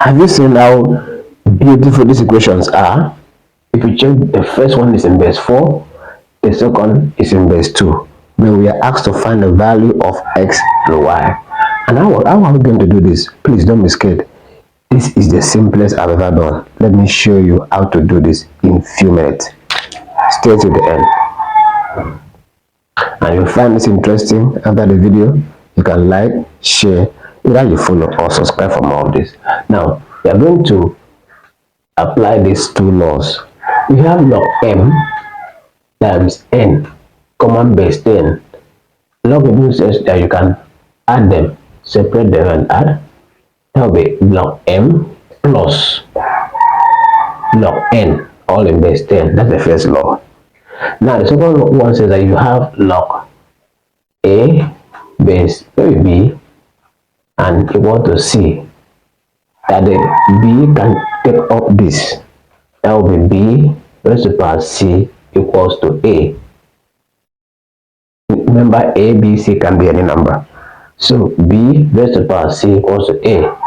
Have you seen how beautiful these equations are? If you check, the first one is in base 4, the second is in base 2. But we are asked to find the value of x and y. And how are we going to do this? Please don't be scared. This is the simplest I've ever done. Let me show you how to do this in few minutes. Stay to the end. And you'll find this interesting after the video. You can like, share, either you follow or subscribe for more of this. Now, we are going to apply these two laws. We have log m times n, common base 10. Logarithm says that you can add them, separate them and add. That will be log m plus log n, all in base 10. That's the first law. Now the second one says that you have log a base b and equal to c, that the b can take up this. That will be b raised to the power c equals to a. Remember, a, b, c can be any number. So b raised to the power c equals to a.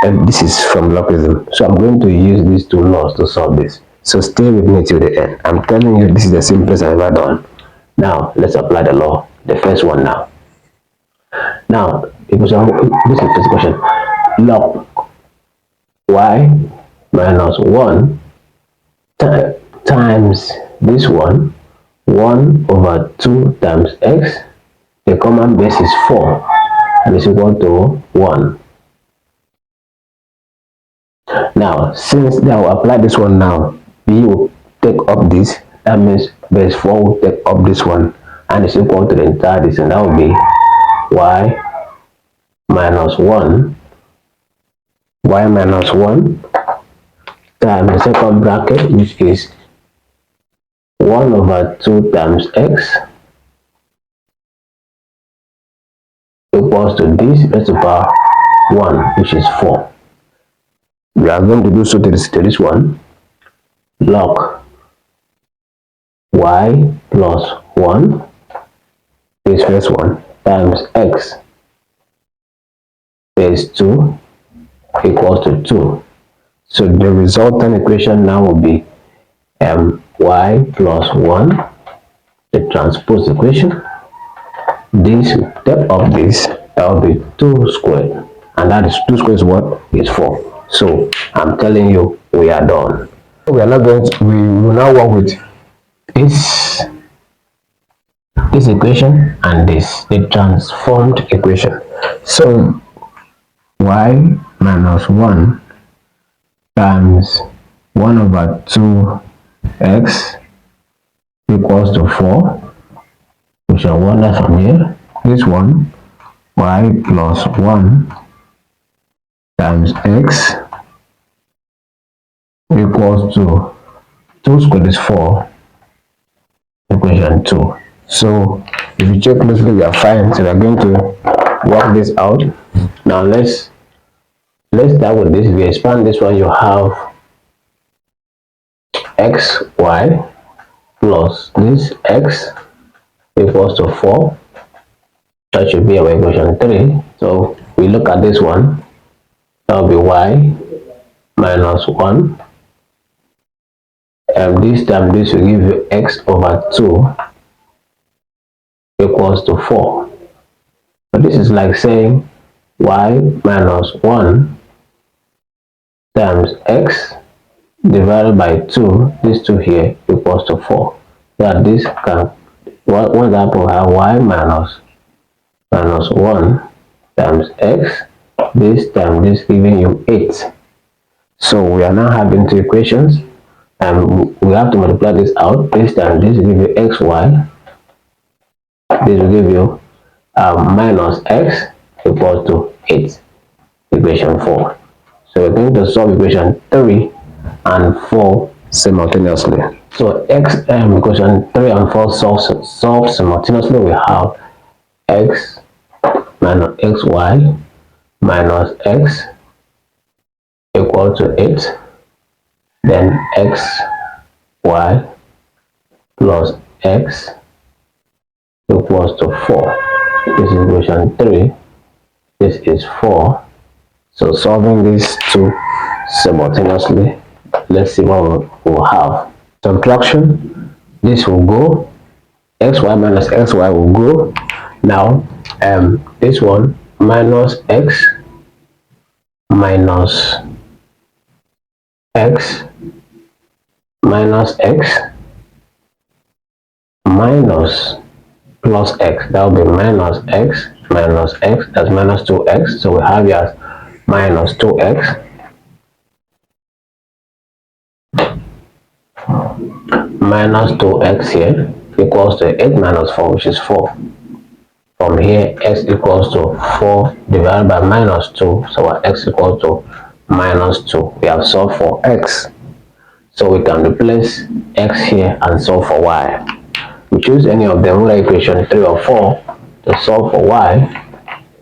And this is from logarithm. So I'm going to use these two laws to solve this. So stay with me till the end. I'm telling you, this is the simplest I've ever done. Now let's apply the law. The first one now. Now, this is the first question. Log y minus 1 times this one, 1 over 2 times x. The common base is 4 and is equal to 1. Now, since they will apply this one now, b will take up this. That means base 4 will take up this one and is equal to the entire distance. And that will be y minus 1 times the second bracket, which is 1 over 2 times x equals to this raised to the power 1, which is 4. We are going to do so to this one. Log y plus 1, this first one, times x base 2 equals to 2. So the resultant equation now will be y plus 1, the transpose equation. This step of this, that will be 2 squared, and that is 2 squared is what? Is 4. So I'm telling you, we are done. We are not going to, we will now work with this equation and this, the transformed equation. So y minus 1 times 1 over 2x equals to 4. We shall run that from here. This one, y plus 1 times x equals to 2 squared is 4, equation 2. So if you check closely, we are fine. So we are going to work this out. Now let's start with this. If you expand this one, you have xy plus this x equals to 4. That should be our equation 3. So we look at this one. That will be y minus 1. And this time this will give you x over 2 equals to 4. So this is like saying y minus 1 times x divided by 2, this 2 here equals to 4. That this can, one example, have y minus 1 times x, this time this giving you 8. So we are now having two equations, and we have to multiply this out. This time this will give you xy, this will give you minus x equals to 8, equation 4. So we're going to solve equation 3 and 4 simultaneously. So equation 3 and 4 solved simultaneously. We have x minus xy minus x equal to 8, then xy plus x equals to 4. This is equation 3, this is 4. So solving these two simultaneously. Let's see what we'll have. Subtraction, this will go, xy minus xy will go. Now this one minus x minus x minus x minus plus x, that will be minus x, that's minus 2x, so we have here as minus 2x minus 2x here equals to 8 minus 4, which is 4. From here, x equals to 4 divided by minus 2, so our x equals to minus 2. We have solved for x, so we can replace x here and solve for y. We choose any of them, whether equation 3 or 4, to solve for y.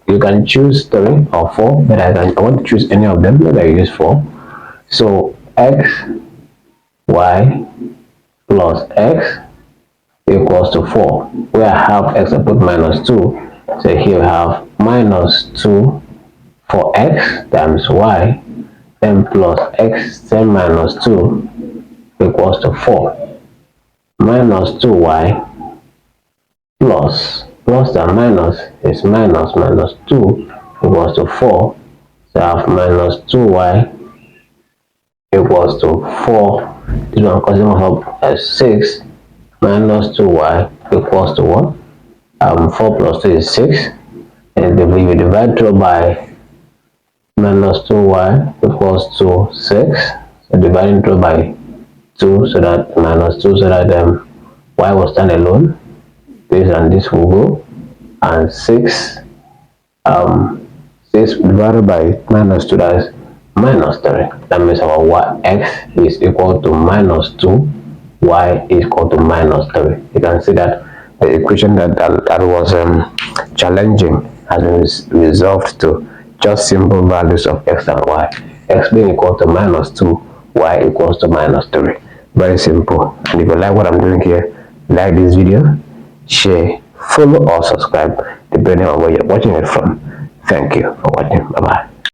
You can choose 3 or 4, but I want to choose any of them, whether I use 4. So x, y plus x equals to 4. Where I have x, I put minus 2. So here we have minus 2 for x times y, then plus x, then minus 2 equals to 4. Minus 2y plus and minus is minus 2 equals to 4. So I have minus 2y equals to 4. This one causing up as 6 minus 2y equals to what? 4 plus 2 is 6. And if we divide through by minus 2y equals to 6. So dividing through by 2, so that minus 2, so that y will stand alone. This and this will go, and 6 6 divided by minus 2, that is minus 3. That means our x is equal to minus 2, y is equal to minus 3. You can see that the equation that was challenging has been resolved to just simple values of x and y. X being equal to minus 2, y equals to minus 3. Very simple. And if you like what I'm doing here, like this video, share, follow or subscribe depending on where you're watching it from. Thank you for watching. Bye bye.